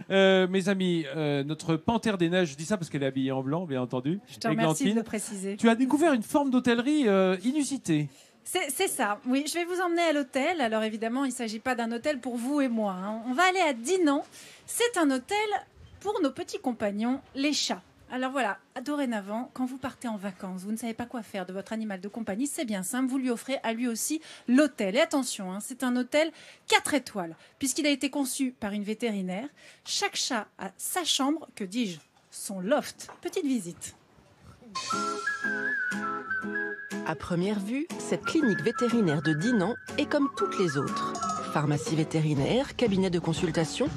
Mes amis, notre panthère des neiges, je dis ça parce qu'elle est habillée en blanc, bien entendu. Je te remercie de le préciser. Tu as découvert une forme d'hôtellerie inusitée. C'est ça, oui. Je vais vous emmener à l'hôtel. Alors évidemment, il ne s'agit pas d'un hôtel pour vous et moi, hein. On va aller à Dinan. C'est un hôtel pour nos petits compagnons, les chats. Alors voilà, dorénavant, quand vous partez en vacances, vous ne savez pas quoi faire de votre animal de compagnie, c'est bien simple, vous lui offrez à lui aussi l'hôtel. Et attention, hein, c'est un hôtel 4 étoiles, puisqu'il a été conçu par une vétérinaire. Chaque chat a sa chambre, que dis-je, son loft. Petite visite. À première vue, cette clinique vétérinaire de Dinan est comme toutes les autres. Pharmacie vétérinaire, cabinet de consultation.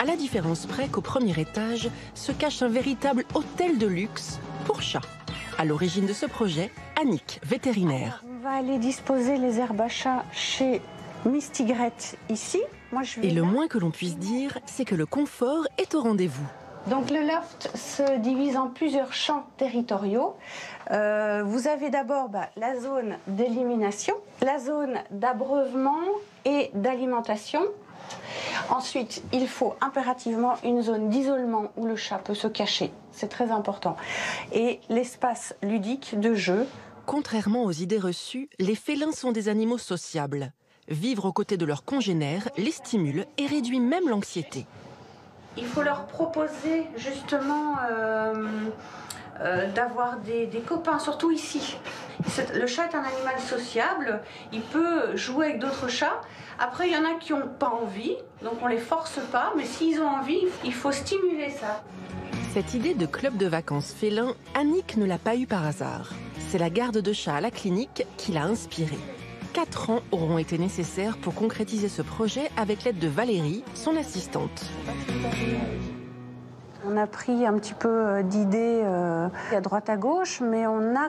À la différence près qu'au premier étage se cache un véritable hôtel de luxe pour chats. À l'origine de ce projet, Annick, vétérinaire. On va aller disposer les herbes à chat chez Miss Tigrette ici. Et le moins que l'on puisse dire, c'est que le confort est au rendez-vous. Donc le loft se divise en plusieurs champs territoriaux. Vous avez d'abord la zone d'élimination, la zone d'abreuvement et d'alimentation. Ensuite, il faut impérativement une zone d'isolement où le chat peut se cacher. C'est très important. Et l'espace ludique de jeu. Contrairement aux idées reçues, les félins sont des animaux sociables. Vivre aux côtés de leurs congénères les stimule et réduit même l'anxiété. Il faut leur proposer justement d'avoir des copains, surtout ici. Le chat est un animal sociable, il peut jouer avec d'autres chats. Après, il y en a qui n'ont pas envie, donc on ne les force pas, mais s'ils ont envie, il faut stimuler ça. Cette idée de club de vacances félin, Annick ne l'a pas eue par hasard. C'est la garde de chat à la clinique qui l'a inspirée. 4 ans auront été nécessaires pour concrétiser ce projet avec l'aide de Valérie, son assistante. On a pris un petit peu d'idées à droite à gauche, mais on a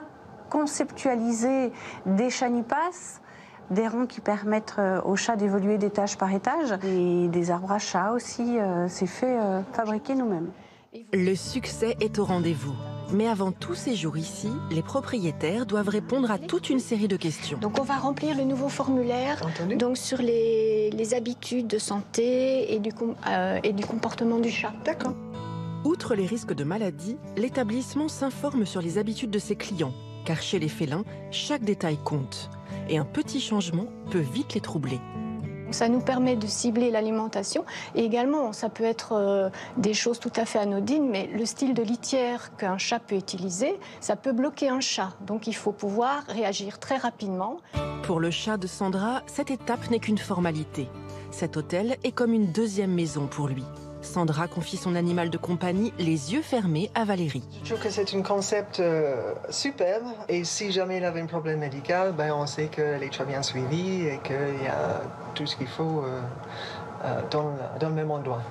conceptualisé des chanipas, des rangs qui permettent aux chats d'évoluer d'étage par étage, et des arbres à chat aussi, c'est fait fabriquer nous-mêmes. Le succès est au rendez-vous. Mais avant tout séjour ici, les propriétaires doivent répondre à toute une série de questions. Donc on va remplir le nouveau formulaire donc sur les habitudes de santé et du comportement du chat. D'accord. Outre les risques de maladie, l'établissement s'informe sur les habitudes de ses clients. Car chez les félins, chaque détail compte. Et un petit changement peut vite les troubler. Ça nous permet de cibler l'alimentation et également ça peut être des choses tout à fait anodines, mais le style de litière qu'un chat peut utiliser, ça peut bloquer un chat. Donc il faut pouvoir réagir très rapidement. Pour le chat de Sandra, cette étape n'est qu'une formalité. Cet hôtel est comme une deuxième maison pour lui. Sandra confie son animal de compagnie les yeux fermés à Valérie. Je trouve que c'est un concept superbe et si jamais il avait un problème médical, on sait qu'elle est très bien suivie et qu'il y a tout ce qu'il faut dans le même endroit.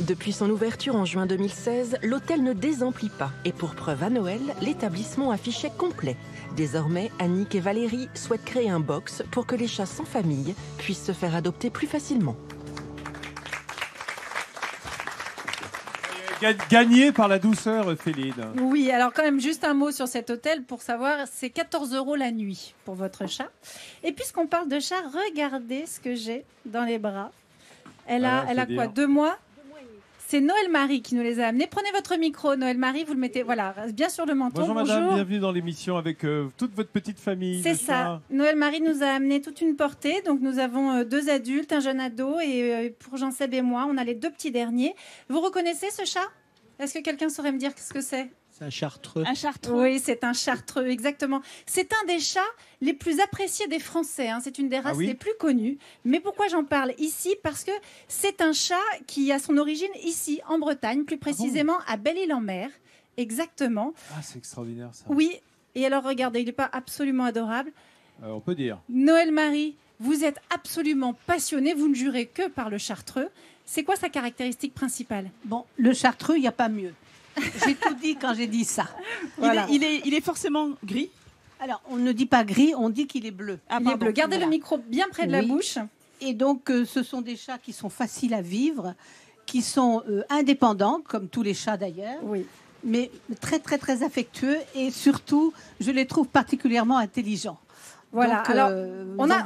Depuis son ouverture en juin 2016, l'hôtel ne désemplit pas et pour preuve à Noël, l'établissement affichait complet. Désormais, Annick et Valérie souhaitent créer un box pour que les chats sans famille puissent se faire adopter plus facilement. Gagné par la douceur féline. Oui, alors quand même juste un mot sur cet hôtel pour savoir, c'est 14 € la nuit pour votre chat. Et puisqu'on parle de chat, regardez ce que j'ai dans les bras. Elle a quoi, 2 mois? C'est Noël-Marie qui nous les a amenés. Prenez votre micro, Noël-Marie, vous le mettez bien sur le menton. Bonjour madame, bienvenue dans l'émission avec toute votre petite famille. C'est ça. Noël-Marie nous a amené toute une portée. Donc nous avons 2 adultes, un jeune ado et pour Jean-Seb et moi, on a les 2 petits derniers. Vous reconnaissez ce chat? Est-ce que quelqu'un saurait me dire ce que c'est? C'est un chartreux. Un chartreux. Oui, c'est un chartreux, exactement. C'est un des chats les plus appréciés des Français. Hein. C'est une des races les plus connues. Mais pourquoi j'en parle ici? Parce que c'est un chat qui a son origine ici, en Bretagne, plus précisément à Belle-Île-en-Mer. Exactement. Ah, c'est extraordinaire ça. Oui. Et alors, regardez, il n'est pas absolument adorable. On peut dire. Noël-Marie, vous êtes absolument passionnée. Vous ne jurez que par le chartreux. C'est quoi sa caractéristique principale? Bon, le chartreux, il n'y a pas mieux. J'ai tout dit quand j'ai dit ça. Voilà. Il est forcément gris? Alors, on ne dit pas gris, on dit qu'il est bleu. Il est bleu. Gardez le micro bien près de la bouche. Et donc, ce sont des chats qui sont faciles à vivre, qui sont indépendants, comme tous les chats d'ailleurs, mais très, très, très affectueux. Et surtout, je les trouve particulièrement intelligents. Voilà. Donc, alors,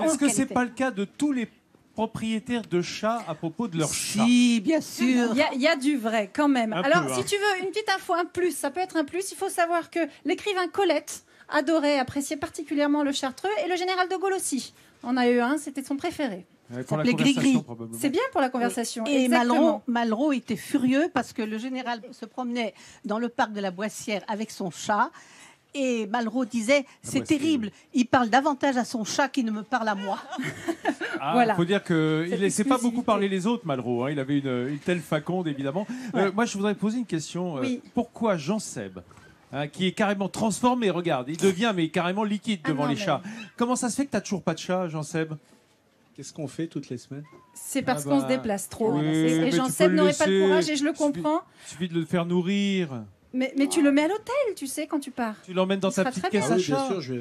est-ce que ce n'est pas le cas de tous les propriétaires de chats à propos de leurs chats. Si, bien sûr. Il y a du vrai quand même. Un Alors, peu, hein. si tu veux une petite info, un plus, ça peut être un plus. Il faut savoir que l'écrivain Colette adorait, appréciait particulièrement le chartreux et le général de Gaulle aussi. On a eu un, c'était son préféré. Pour la s'appelait conversation, Gris-Gris. probablement. C'est bien pour la conversation. Et exactement. Malraux était furieux parce que le général se promenait dans le parc de la Boissière avec son chat. Et Malraux disait, c'est Boissière. terrible, il parle davantage à son chat qu'il ne me parle à moi. Ah, Voilà. faut dire qu'il ne Cette laissait pas beaucoup exclusivité. parler les autres, Malraux. Hein. Il avait une telle faconde, évidemment. Moi, je voudrais poser une question. Oui. Pourquoi Jean Seb, hein, qui est carrément transformé, regarde, il devient mais carrément liquide Ah devant non, les mais- chats. Comment ça se fait que tu n'as toujours pas de chat, Jean Seb? Qu'est-ce qu'on fait toutes les semaines? C'est parce Ah qu'on bah, se déplace trop. oui, Et mais Jean tu Seb peux le n'aurait pas le laisser. courage et je le Suffit- comprends. Il suffit de le faire nourrir. Mais tu le mets à l'hôtel, tu sais, quand tu pars. Tu l'emmènes dans Il ta sera petite très caisse bien. à Oui, bien chat. sûr, je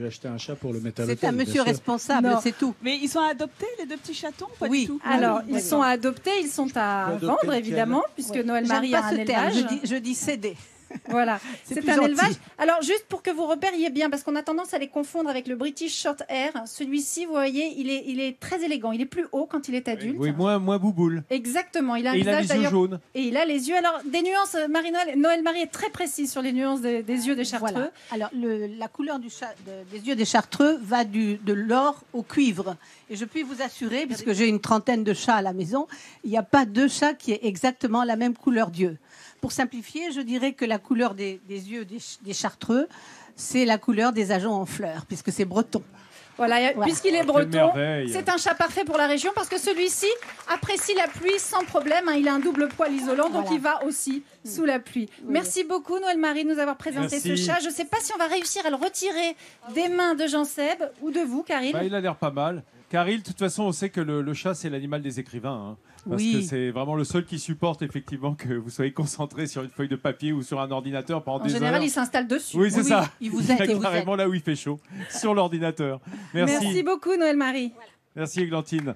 vais acheter un chat pour le mettre à C'est l'hôtel. un bien monsieur sûr. responsable, Non. c'est tout. Mais ils sont adoptés, les deux petits chatons, ou pas Oui. du tout? Alors, ils oui. sont à adopter, ils sont à Adopter vendre, lequel? évidemment, puisque Noël J'aime Marie a pas un ce terme, élevage. je dis céder. Voilà, C'est c'est plus un gentil. élevage. Alors, juste pour que vous repériez bien, parce qu'on a tendance à les confondre avec le British Short Hair, celui-ci, vous voyez, il est très élégant. Il est plus haut quand il est adulte. Oui, moins bouboule. Exactement, il a un Et il a visage les yeux d'ailleurs. jaunes. Et il a les yeux. Alors, des nuances, Noël Marie est très précise sur les nuances des yeux des chartreux. Voilà. Alors, la couleur des yeux des chartreux va de l'or au cuivre. Et je puis vous assurer, puisque j'ai une trentaine de chats à la maison, il n'y a pas deux chats qui aient exactement la même couleur d'yeux. Pour simplifier, je dirais que la couleur des yeux des chartreux, c'est la couleur des ajoncs en fleurs, puisque c'est breton. Voilà, puisqu'il est Quelle breton, merveille. c'est un chat parfait pour la région parce que celui-ci apprécie la pluie sans problème. Hein. Il a un double poil isolant, donc Voilà. il va aussi sous la pluie. Merci beaucoup, Noël Marie, de nous avoir présenté Merci. ce chat. Je ne sais pas si on va réussir à le retirer des mains de Jean Seb ou de vous, Karine. Bah, il a l'air pas mal. Caril, de toute façon, on sait que le chat, c'est l'animal des écrivains. Hein, parce Oui. que c'est vraiment le seul qui supporte effectivement que vous soyez concentré sur une feuille de papier ou sur un ordinateur pendant En des général, heures. il s'installe dessus. Oui, c'est ça. il vous aide, il vous Carrément là où il fait chaud, sur l'ordinateur. Merci. Merci beaucoup, Noël Marie. Merci, Églantine.